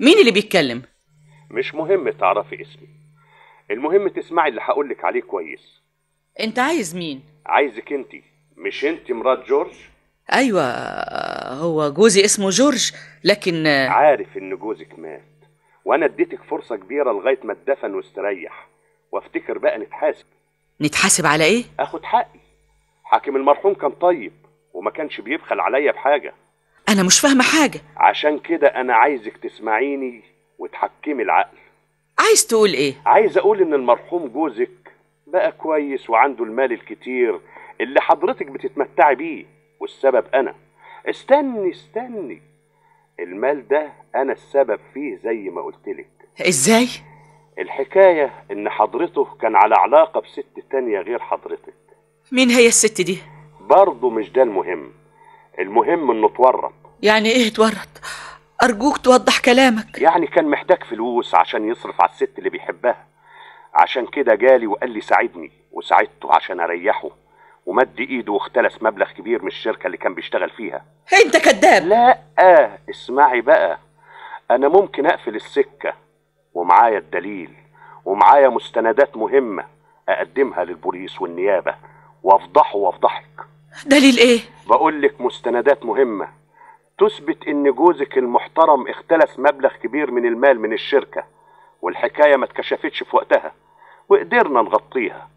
مين اللي بيتكلم؟ مش مهم تعرفي اسمي، المهم تسمعي اللي هقولك عليه كويس. انت عايز مين؟ عايزك انتي، مش انتي مرات جورج؟ ايوه، هو جوزي اسمه جورج، لكن عارف ان جوزك مات، وانا اديتك فرصة كبيرة لغاية ما اتدفن واستريح، وافتكر بقى نتحاسب. نتحاسب على ايه؟ اخد حقي. حاكم المرحوم كان طيب وما كانش بيبخل عليا بحاجة. انا مش فاهمة حاجة. عشان كده انا عايزك تسمعيني وتحكمي العقل. عايز تقول ايه؟ عايز اقول ان المرحوم جوزك بقى كويس وعنده المال الكتير اللي حضرتك بتتمتعي بيه، والسبب انا. استني، المال ده انا السبب فيه زي ما قلتلك. ازاي؟ الحكاية ان حضرته كان على علاقة بست تانية غير حضرتك. مين هي الست دي؟ برضه مش ده المهم، المهم انه اتورط. يعني ايه اتورط؟ ارجوك توضح كلامك. يعني كان محتاج فلوس عشان يصرف على الست اللي بيحبها، عشان كده جالي وقال لي ساعدني، وساعدته عشان اريحه، ومد ايده واختلس مبلغ كبير من الشركة اللي كان بيشتغل فيها. انت كذاب. لا اسمعي بقى، انا ممكن اقفل السكة، ومعايا الدليل، ومعايا مستندات مهمة اقدمها للبوليس والنيابة وافضحه وافضحك. دليل ايه؟ بقولك مستندات مهمة تثبت ان جوزك المحترم اختلس مبلغ كبير من المال من الشركة، والحكاية ما اتكشفتش في وقتها، وقدرنا نغطيها،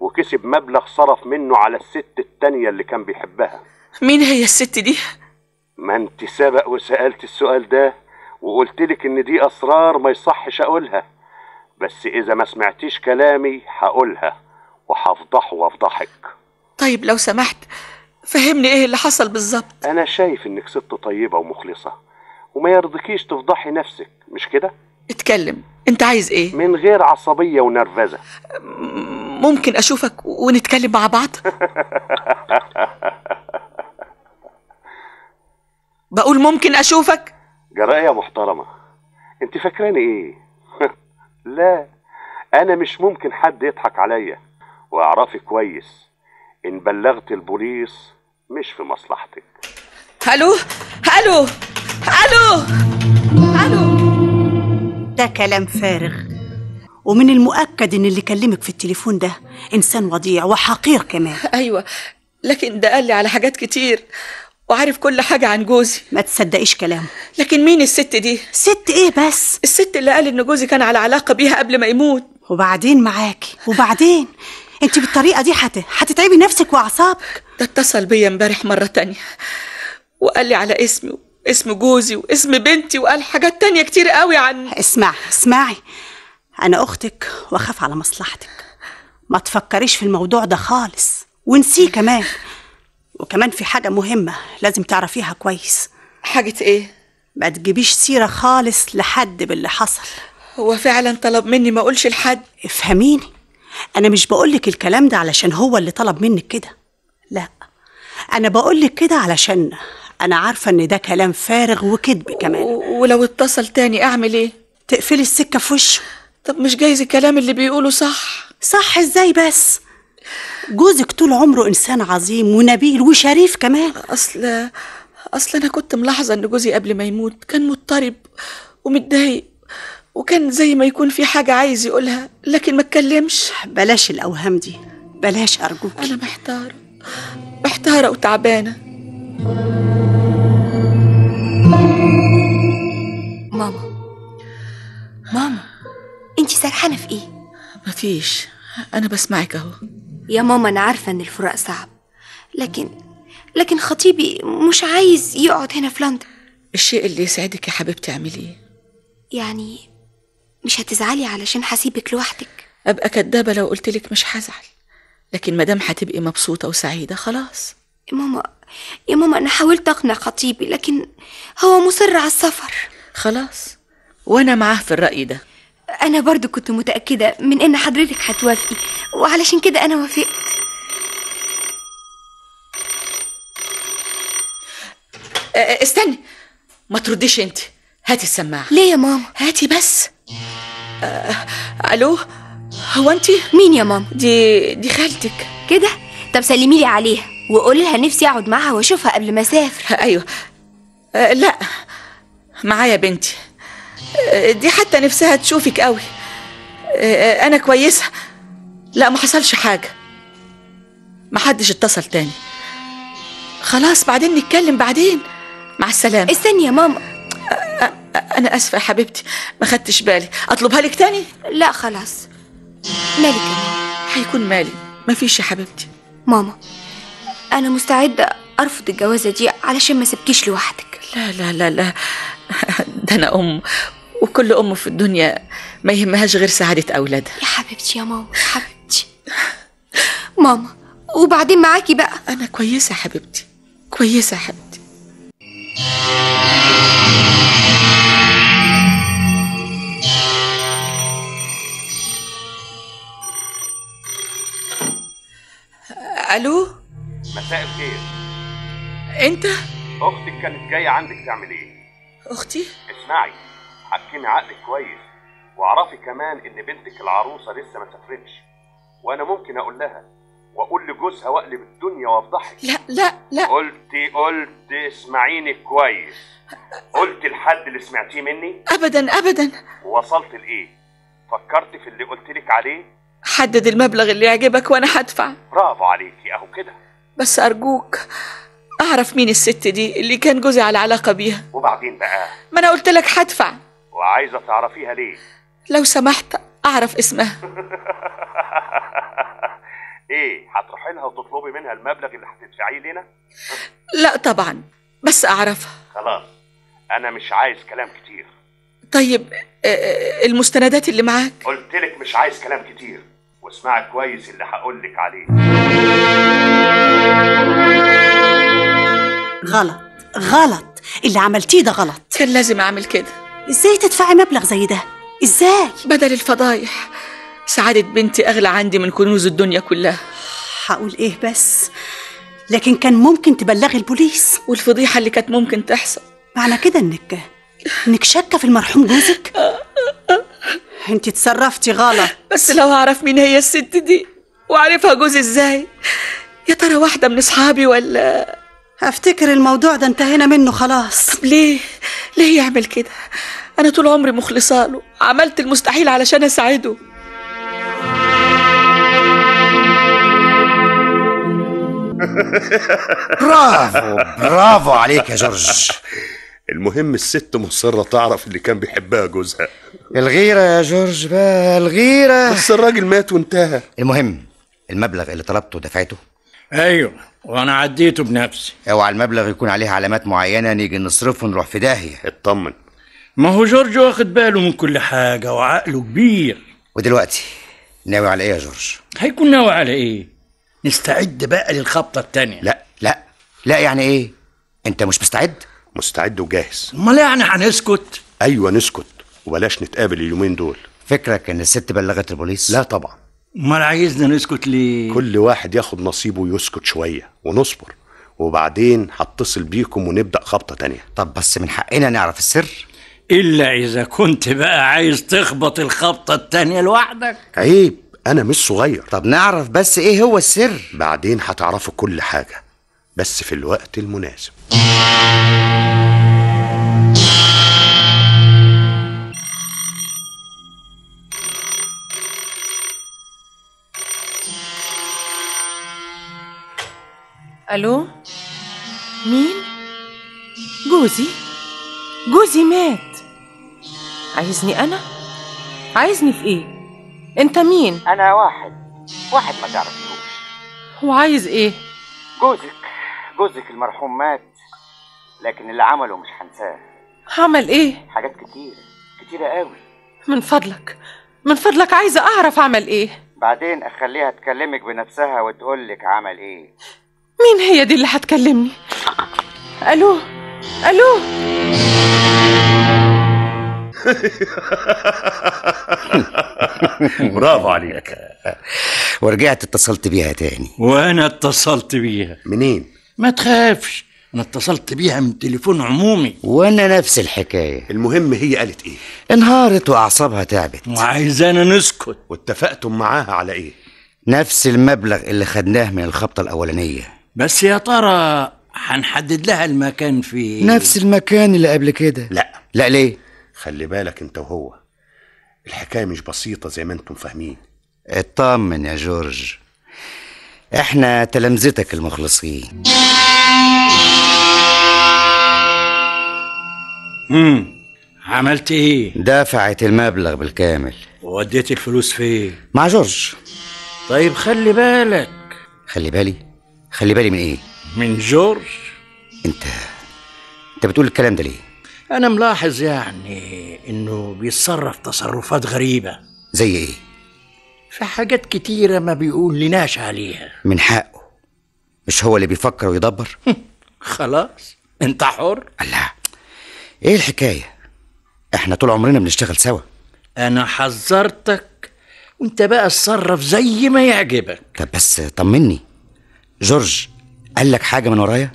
وكسب مبلغ صرف منه على الست التانية اللي كان بيحبها. مين هي الست دي؟ ما انت سبق وسألت السؤال ده وقلتلك ان دي اسرار ما يصحش اقولها، بس اذا ما سمعتيش كلامي هقولها وهفضحه وافضحك. طيب لو سمحت فهمني ايه اللي حصل بالظبط. انا شايف انك ست طيبة ومخلصة، وما يرضكيش تفضحي نفسك، مش كده؟ اتكلم، انت عايز ايه؟ من غير عصبية ونرفزة. ممكن اشوفك ونتكلم مع بعض؟ بقول ممكن اشوفك. جراية محترمة، انت فاكراني ايه؟ لا، انا مش ممكن حد يضحك عليا، واعرفي كويس ان بلغت البوليس مش في مصلحتك. الو الو الو الو. ده كلام فارغ، ومن المؤكد ان اللي كلمك في التليفون ده انسان وضيع وحقير كمان. ايوه، لكن ده قال لي على حاجات كتير وعارف كل حاجة عن جوزي. ما تصدقيش كلامه. لكن مين الست دي؟ ست ايه بس؟ الست اللي قال ان جوزي كان على علاقة بيها قبل ما يموت. وبعدين معاكي، وبعدين انت بالطريقة دي هتتعبي نفسك واعصابك. ده اتصل بيا امبارح مرة تانية وقال لي على اسمي واسم جوزي واسم بنتي، وقال حاجات تانية كتير قوي عن... اسمعي، انا اختك واخاف على مصلحتك، ما تفكريش في الموضوع ده خالص ونسيه كمان. وكمان في حاجة مهمة لازم تعرفيها كويس. حاجة ايه؟ ما تجيبيش سيرة خالص لحد باللي حصل. هو فعلا طلب مني ما اقولش لحد؟ افهميني، انا مش بقولك الكلام ده علشان هو اللي طلب منك كده، لا، انا بقولك كده علشان انا عارفة ان ده كلام فارغ وكذب كمان. ولو اتصل تاني اعمل ايه؟ تقفلي السكة في وشه. طب مش جايز الكلام اللي بيقوله صح ازاي بس؟ جوزك طول عمره انسان عظيم ونبيل وشريف كمان. اصل انا كنت ملاحظة ان جوزي قبل ما يموت كان مضطرب ومتضايق، وكان زي ما يكون في حاجة عايز يقولها لكن ما اتكلمش. بلاش الاوهام دي، بلاش ارجوك. انا محتارة وتعبانة. ماما انتي سرحانة في ايه؟ مفيش، انا بسمعك اهو. يا ماما انا عارفة ان الفراق صعب، لكن خطيبي مش عايز يقعد هنا في لندن. الشيء اللي يسعدك يا حبيبتي اعمليه. يعني مش هتزعلي علشان هسيبك لوحدك؟ ابقى كدابة لو قلتلك مش هزعل، لكن مادام هتبقي مبسوطة وسعيدة خلاص. يا ماما انا حاولت اقنع خطيبي لكن هو مصر على السفر. خلاص، وانا معاه في الرأي ده. انا برضو كنت متأكدة من ان حضرتك هتوافقي، وعلشان كده انا وافقت. استني، ما ترديش انت، هاتي السماعة. ليه يا ماما؟ هاتي بس. الو، هو انت مين يا ماما؟ دي خالتك. كده؟ طب سلميلي عليها وقولي لها نفسي اقعد معاها واشوفها قبل ما اسافر. ايوه. لا، معايا بنتي. دي حتى نفسها تشوفك قوي. انا كويسة، لا ما حصلش حاجة، ما حدش اتصل تاني. خلاص بعدين نتكلم بعدين، مع السلامة. استني يا ماما. انا اسفة يا حبيبتي، ما خدتش بالي. اطلبها لك تاني؟ لا خلاص. مالك يا ماما؟ هيكون مالي؟ مفيش يا حبيبتي. ماما انا مستعدة ارفض الجوازة دي علشان ما سبكيش لوحدك. لا لا لا لا، ده انا وكل ام في الدنيا ما يهمهاش غير سعادة اولادها. يا حبيبتي يا ماما، يا حبيبتي. ماما وبعدين معاكي بقى. انا كويسة يا حبيبتي، كويسة يا حبيبتي. الو. مساء الخير. انت؟ اختك كانت جايه عندك تعمل ايه؟ اختي؟ اسمعي، حكمي عقلك كويس، واعرفي كمان ان بنتك العروسه لسه ما سافرتش، وانا ممكن اقول لها واقول لجوزها واقلب الدنيا وافضحك. لا لا لا. قلت اسمعيني كويس. قلت الحد اللي سمعتيه مني؟ ابدا ابدا. ووصلت لايه؟ فكرت في اللي قلتلك عليه؟ حدد المبلغ اللي يعجبك وانا هدفع. برافو عليكي، اهو كده. بس ارجوك اعرف مين الست دي اللي كان جوزي على علاقة بيها. وبعدين بقى؟ ما انا قلت لك هدفع. وعايزه تعرفيها ليه؟ لو سمحت اعرف اسمها. ايه، هتروحي لها وتطلبي منها المبلغ اللي هتدفعيه لنا؟ لا طبعا، بس اعرفها. خلاص، انا مش عايز كلام كتير. طيب المستندات اللي معاك؟ قلتلك مش عايز كلام كتير، واسمعي كويس اللي هقولك عليه. غلط غلط، اللي عملتيه ده غلط. كان لازم اعمل كده. ازاي تدفعي مبلغ زي ده؟ ازاي؟ بدل الفضايح، سعادة بنتي اغلى عندي من كنوز الدنيا كلها. هقول ايه بس؟ لكن كان ممكن تبلغي البوليس. والفضيحة اللي كانت ممكن تحصل. معنى كده انك شاكة في المرحوم جوزك؟ انت تصرفتي غلط. بس لو هعرف مين هي الست دي وعارفها جوزي ازاي، يا ترى واحدة من اصحابي ولا؟ افتكر الموضوع ده انتهينا منه خلاص. طب ليه يعمل كده؟ انا طول عمري مخلصة له، عملت المستحيل علشان اساعده. برافو عليك يا جورج. المهم الست مصرة تعرف اللي كان بيحبها جوزها. الغيرة يا جورج بقى، الغيرة. بس الراجل مات وانتهى. المهم المبلغ اللي طلبته دفعته؟ ايوه، وانا عديته بنفسي. اوعى المبلغ يكون عليه علامات معينة نيجي نصرفه ونروح في داهية. اطمن، ما هو جورج واخد باله من كل حاجة وعقله كبير. ودلوقتي ناوي على ايه يا جورج؟ هيكون ناوي على ايه؟ نستعد بقى للخبطة التانية. لا لا لا، يعني ايه؟ انت مش مستعد؟ مستعد وجاهز. امال يعني هنسكت؟ ايوه نسكت، وبلاش نتقابل اليومين دول. فكرك ان الست بلغت البوليس؟ لا طبعا. امال عايزنا نسكت ليه؟ كل واحد ياخد نصيبه ويسكت شوية ونصبر، وبعدين هتصل بيكم ونبدأ خبطة تانية. طب بس من حقنا نعرف السر. الا اذا كنت بقى عايز تخبط الخبطة التانية لوحدك. عيب، انا مش صغير. طب نعرف بس ايه هو السر. بعدين هتعرفوا كل حاجة، بس في الوقت المناسب. الو، مين؟ جوزي مات. عايزني انا؟ عايزني في ايه؟ انت مين؟ انا واحد ما تعرفيهوش. هو عايز ايه؟ جوزك المرحوم مات، لكن اللي عمله مش هنساه. عمل ايه؟ حاجات كتيرة قوي. من فضلك عايزة اعرف عمل ايه. بعدين اخليها تكلمك بنفسها وتقولك عمل ايه. مين هي دي اللي هتكلمني؟ الو. برافو عليك. ورجعت اتصلت بيها تاني. وانا اتصلت بيها. منين؟ ما تخافش، انا اتصلت بيها من تليفون عمومي. وانا نفس الحكاية. المهم هي قالت ايه؟ انهارت واعصابها تعبت وعايزانا نسكت. واتفقتم معاها على ايه؟ نفس المبلغ اللي خدناه من الخبطة الاولانية. بس يا ترى هنحدد لها المكان فين؟ نفس المكان اللي قبل كده. لا ليه؟ خلي بالك انت وهو، الحكاية مش بسيطة زي ما انتم فاهمين. اطمن يا جورج، احنا تلامذتك المخلصين. عملت ايه؟ دفعت المبلغ بالكامل. وديت الفلوس فين؟ مع جورج. طيب خلي بالك. خلي بالي من ايه؟ من جورج. انت بتقول الكلام ده ليه؟ انا ملاحظ يعني انه بيتصرف تصرفات غريبة. زي ايه؟ في حاجات كتيرة ما بيقول لناش عليها. من حقه، مش هو اللي بيفكر ويدبر؟ خلاص انت حر. الله، ايه الحكاية؟ احنا طول عمرنا بنشتغل سوا. انا حذرتك وانت بقى اتصرف زي ما يعجبك. طب بس طمني، جورج قال لك حاجة من ورايا؟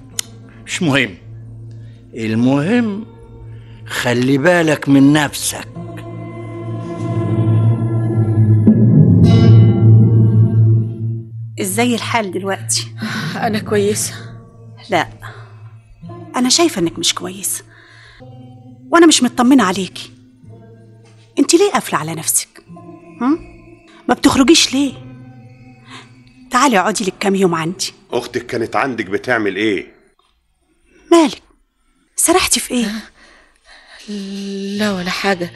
مش مهم، المهم خلي بالك من نفسك. ازاي الحال دلوقتي؟ أنا كويسة. لا، انا شايفه انك مش كويسه، وانا مش مطمنه عليكي. انت ليه قافله على نفسك؟ ما بتخرجيش ليه؟ تعالي اقعدي لك كام يوم عندي. اختك كانت عندك بتعمل ايه؟ مالك؟ سرحتي في ايه؟ لا ولا حاجة،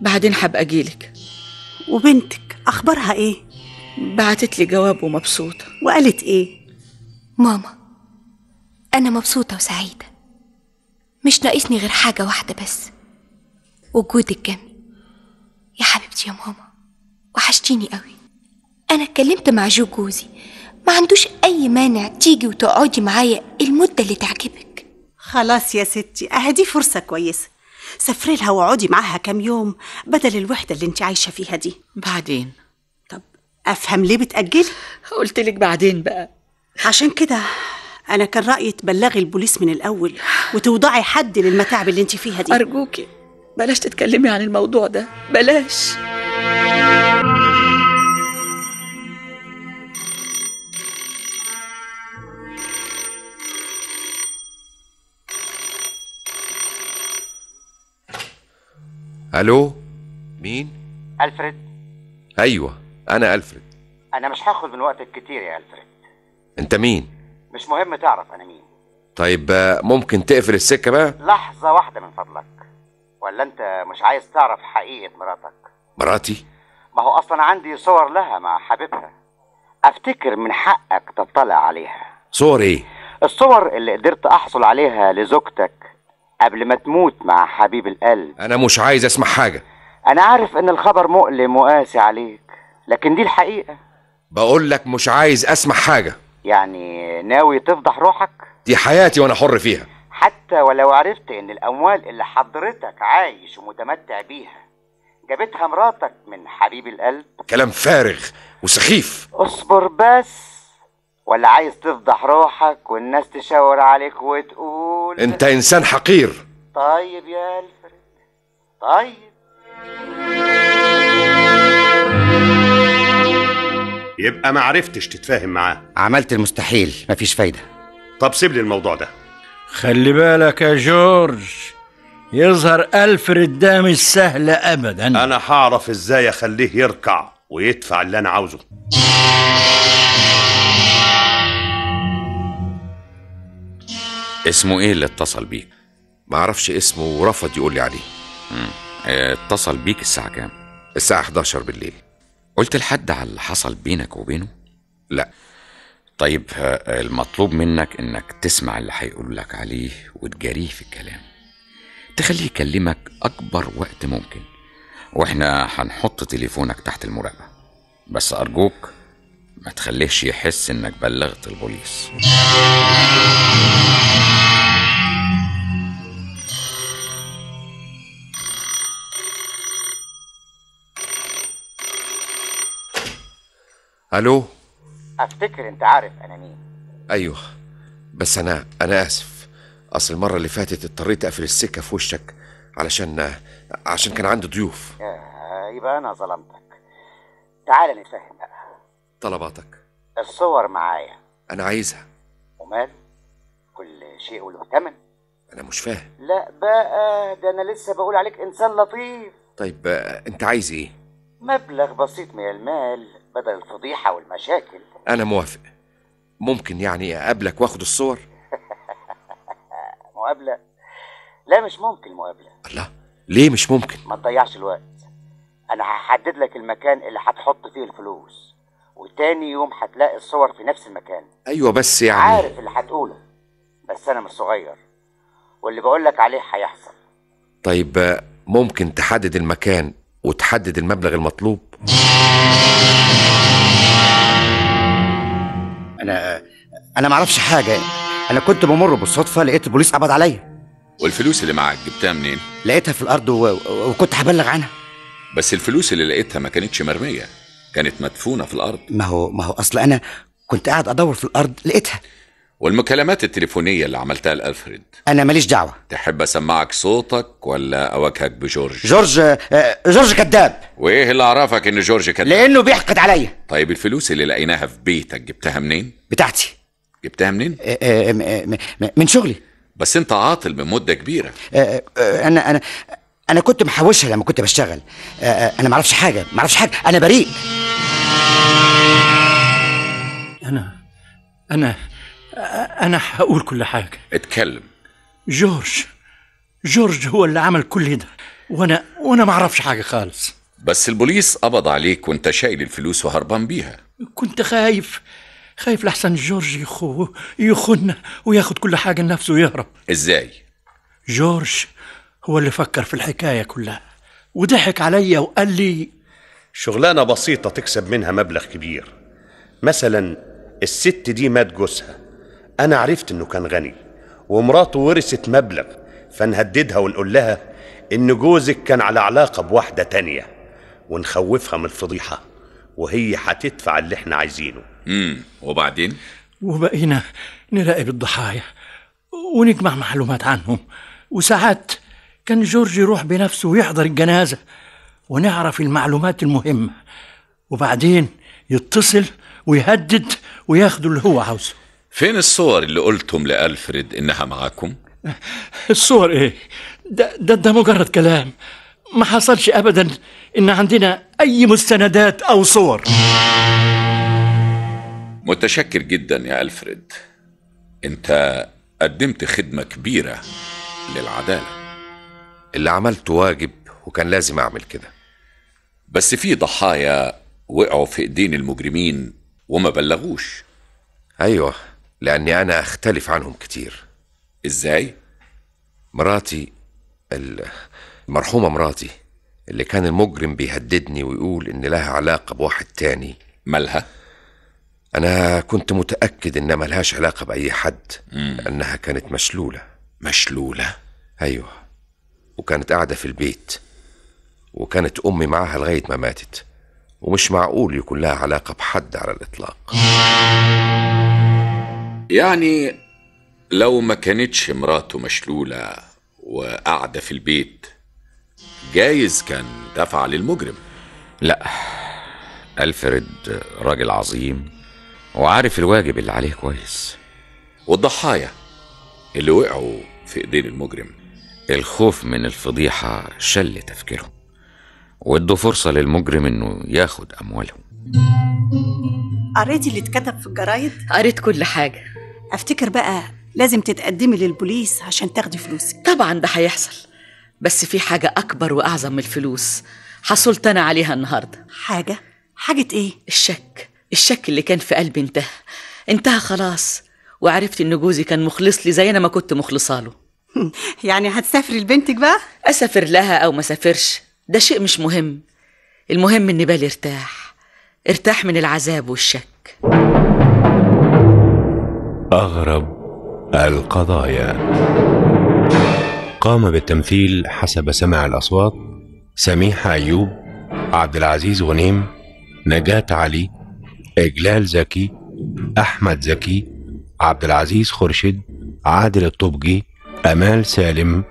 بعدين هبقى أجيلك. وبنتك اخبارها ايه؟ بعتت لي جواب ومبسوطة. وقالت ايه؟ ماما، أنا مبسوطة وسعيدة، مش ناقصني غير حاجة واحدة بس، وجودك جنبي. يا حبيبتي يا ماما، وحشتيني قوي. أنا اتكلمت مع جوزي، ما عندوش أي مانع تيجي وتقعدي معايا المدة اللي تعجبك. خلاص يا ستي، اهدي فرصة كويسة، سافري لها واقعدي معاها كام يوم بدل الوحدة اللي انت عايشة فيها دي. بعدين. طب افهم ليه بتأجلي؟ قلت لك بعدين بقى. عشان كده انا كان رأيي تبلغي البوليس من الاول وتوضعي حد للمتاعب اللي انت فيها دي. أرجوكي بلاش تتكلمي عن الموضوع ده، بلاش. الو، مين؟ ألفريد. ايوه انا ألفريد. انا مش هاخد من وقتك كتير يا ألفريد. انت مين؟ مش مهم تعرف انا مين. طيب ممكن تقفل السكه بقى؟ لحظة واحدة من فضلك، ولا انت مش عايز تعرف حقيقة مراتك؟ مراتي؟ ما هو اصلا عندي صور لها مع حبيبها، افتكر من حقك تطلع عليها. صور ايه؟ الصور اللي قدرت احصل عليها لزوجتك قبل ما تموت مع حبيب القلب. انا مش عايز اسمع حاجه. انا عارف ان الخبر مؤلم وقاسي عليك، لكن دي الحقيقة. بقول لك مش عايز اسمع حاجه. يعني ناوي تفضح روحك؟ دي حياتي وانا حر فيها. حتى ولو عرفت ان الاموال اللي حضرتك عايش ومتمتع بيها جابتها مراتك من حبيب القلب؟ كلام فارغ وسخيف. اصبر بس، ولا عايز تفضح روحك والناس تشاور عليك وتقول انت انسان حقير. طيب يا ألفريد، طيب. يبقى ما عرفتش تتفاهم معاه. عملت المستحيل، مفيش فايدة. طب سيب لي الموضوع ده. خلي بالك يا جورج، يظهر ألفريد ده مش سهل أبدا. أنا هعرف إزاي أخليه يركع ويدفع اللي أنا عاوزه. اسمه ايه اللي اتصل بيك؟ معرفش اسمه ورفض يقول لي عليه. اتصل بيك الساعة كام؟ الساعة 11 بالليل. قلت لحد على اللي حصل بينك وبينه؟ لا. طيب المطلوب منك انك تسمع اللي هيقول لك عليه وتجاريه في الكلام، تخليه يكلمك اكبر وقت ممكن، واحنا هنحط تليفونك تحت المراقبة، بس ارجوك ما تخليهش يحس انك بلغت البوليس. الو. افتكر انت عارف انا مين. ايوه، بس انا اسف. اصل المره اللي فاتت اضطريت اقفل السكه في وشك عشان كان عندي ضيوف. يبقى انا ظلمتك. تعال نتفاهم بقى. طلباتك. الصور معايا. انا عايزها. ومال، كل شيء وله ثمن. انا مش فاهم. لا بقى، ده انا لسه بقول عليك انسان لطيف. طيب انت عايز ايه؟ مبلغ بسيط من المال بدل الفضيحة والمشاكل. انا موافق. ممكن يعني اقابلك واخد الصور؟ مقابلة؟ لا مش ممكن مقابلة. الله، ليه مش ممكن؟ ما تضيعش الوقت. انا هحدد لك المكان اللي هتحط فيه الفلوس، وتاني يوم هتلاقي الصور في نفس المكان. ايوه بس يعني عارف اللي هتقوله، بس انا مش صغير، واللي بقول لك عليه هيحصل. طيب ممكن تحدد المكان وتحدد المبلغ المطلوب؟ انا ما اعرفش حاجه. انا كنت بمر بالصدفه لقيت البوليس قبض عليا. والفلوس اللي معاك جبتها منين؟ لقيتها في الارض وكنت هبلغ عنها. بس الفلوس اللي لقيتها ما كانتش مرميه، كانت مدفونه في الارض. ما هو اصل انا كنت قاعد ادور في الارض لقيتها. والمكالمات التليفونيه اللي عملتها لألفريد، انا ماليش دعوه. تحب اسمعك صوتك ولا اواجهك بجورج؟ جورج كذاب. وايه اللي عرفك ان جورج كذاب؟ لانه بيحقد عليا. طيب الفلوس اللي لقيناها في بيتك جبتها منين؟ بتاعتي. جبتها منين؟ من شغلي. بس انت عاطل من مده كبيره. انا كنت محوشها لما كنت بشتغل. انا ما اعرفش حاجه، انا بريء. انا هقول كل حاجه. اتكلم. جورج هو اللي عمل كل ده، وانا ما اعرفش حاجه خالص. بس البوليس قبض عليك وانت شايل الفلوس وهربان بيها. كنت خايف لحسن جورج يخون وياخد كل حاجه لنفسه ويهرب. ازاي؟ جورج هو اللي فكر في الحكايه كلها وضحك عليا وقال لي شغلانه بسيطه تكسب منها مبلغ كبير. مثلا الست دي مات جوزها، انا عرفت انه كان غني ومراته ورثت مبلغ، فنهددها ونقول لها ان جوزك كان على علاقه بواحده تانية، ونخوفها من الفضيحه، وهي هتدفع اللي احنا عايزينه. وبعدين وبقينا نراقب الضحايا ونجمع معلومات عنهم، وساعات كان جورج يروح بنفسه ويحضر الجنازه ونعرف المعلومات المهمه، وبعدين يتصل ويهدد وياخدوا اللي هو عاوزه. فين الصور اللي قلتم لألفريد انها معاكم؟ الصور ايه؟ ده مجرد كلام، ما حصلش ابدا ان عندنا اي مستندات او صور. متشكر جدا يا ألفريد، انت قدمت خدمة كبيرة للعدالة. اللي عملته واجب وكان لازم اعمل كده. بس في ضحايا وقعوا في ايدين المجرمين وما بلغوش. ايوه، لاني انا اختلف عنهم كتير. ازاي؟ مراتي المرحومة مراتي اللي كان المجرم بيهددني ويقول ان لها علاقة بواحد تاني. مالها؟ انا كنت متأكد انها ملهاش علاقة بأي حد، لانها كانت مشلولة. ايوه، وكانت قاعدة في البيت، وكانت امي معاها لغاية ما ماتت، ومش معقول يكون لها علاقة بحد على الاطلاق. يعني لو ما كانتش مراته مشلولة وقاعدة في البيت، جايز كان دفع للمجرم. لا، ألفريد راجل عظيم وعارف الواجب اللي عليه كويس. والضحايا اللي وقعوا في ايدين المجرم الخوف من الفضيحة شل تفكيرهم وادوا فرصة للمجرم انه ياخد اموالهم. قريتي اللي اتكتب في الجرايد؟ قريت كل حاجه. افتكر بقى لازم تتقدمي للبوليس عشان تاخدي فلوسك. طبعا ده هيحصل، بس في حاجه اكبر واعظم من الفلوس حصلت انا عليها النهارده. حاجه ايه؟ الشك اللي كان في قلبي انتهى خلاص، وعرفت ان جوزي كان مخلص لي زي انا ما كنت مخلصه له. يعني هتسافري لبنتك بقى؟ اسافر لها او ما سافرش ده شيء مش مهم، المهم ان بالي ارتاح من العذاب والشك. أغرب القضايا. قام بالتمثيل حسب سماع الأصوات سميحة أيوب، عبد العزيز غنيم، نجاة علي، إجلال زكي، أحمد زكي، عبد العزيز خرشد، عادل الطبجي، أمال سالم،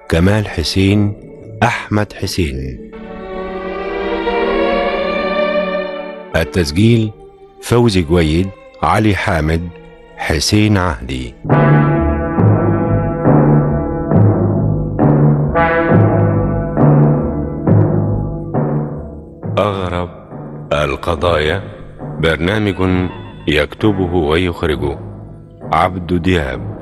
كمال حسين، أحمد حسين. التسجيل فوزي جويد، علي حامد، حسين عهدي. أغرب القضايا، برنامج يكتبه ويخرجه عبد دياب.